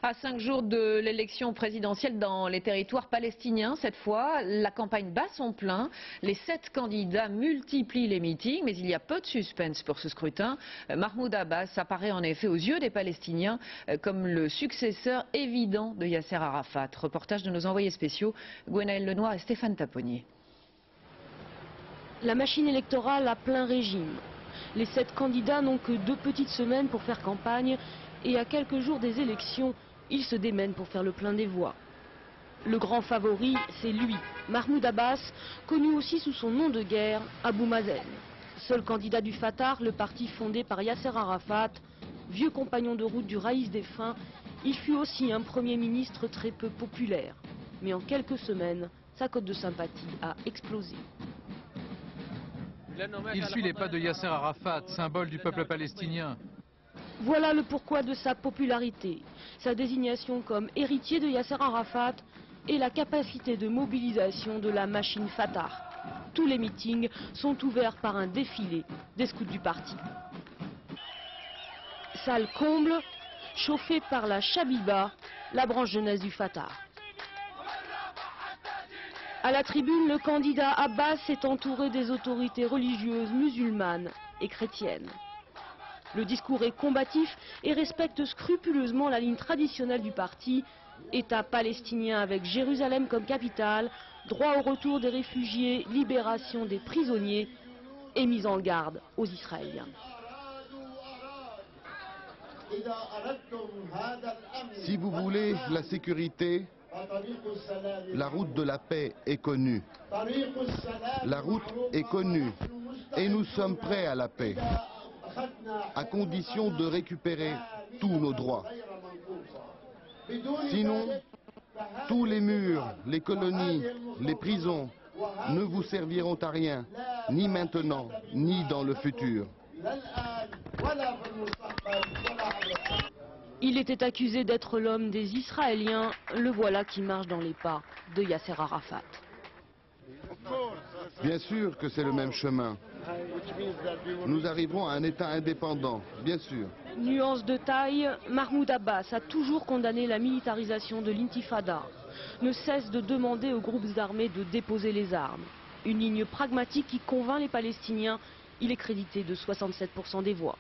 À 5 jours de l'élection présidentielle dans les territoires palestiniens, cette fois, la campagne bat son plein. Les 7 candidats multiplient les meetings, mais il y a peu de suspense pour ce scrutin. Mahmoud Abbas apparaît en effet aux yeux des Palestiniens comme le successeur évident de Yasser Arafat. Reportage de nos envoyés spéciaux, Gwenaëlle Lenoir et Stéphane Taponnier. La machine électorale a plein régime. Les 7 candidats n'ont que 2 petites semaines pour faire campagne et à quelques jours des élections, ils se démènent pour faire le plein des voix. Le grand favori, c'est lui, Mahmoud Abbas, connu aussi sous son nom de guerre, Abou Mazen. Seul candidat du Fatah, le parti fondé par Yasser Arafat, vieux compagnon de route du Raïs défunt, il fut aussi un Premier ministre très peu populaire. Mais en quelques semaines, sa cote de sympathie a explosé. Il suit les pas de Yasser Arafat, symbole du peuple palestinien. Voilà le pourquoi de sa popularité, sa désignation comme héritier de Yasser Arafat et la capacité de mobilisation de la machine Fatah. Tous les meetings sont ouverts par un défilé des scouts du parti. Salle comble, chauffée par la Chabiba, la branche jeunesse du Fatah. À la tribune, le candidat Abbas est entouré des autorités religieuses musulmanes et chrétiennes. Le discours est combatif et respecte scrupuleusement la ligne traditionnelle du parti, État palestinien avec Jérusalem comme capitale, droit au retour des réfugiés, libération des prisonniers et mise en garde aux Israéliens. Si vous voulez la sécurité, la route de la paix est connue. La route est connue et nous sommes prêts à la paix, à condition de récupérer tous nos droits. Sinon, tous les murs, les colonies, les prisons ne vous serviront à rien, ni maintenant, ni dans le futur. Il était accusé d'être l'homme des Israéliens, le voilà qui marche dans les pas de Yasser Arafat. Bien sûr que c'est le même chemin. Nous arriverons à un État indépendant, bien sûr. Nuance de taille, Mahmoud Abbas a toujours condamné la militarisation de l'intifada, ne cesse de demander aux groupes armés de déposer les armes. Une ligne pragmatique qui convainc les Palestiniens, il est crédité de 67% des voix.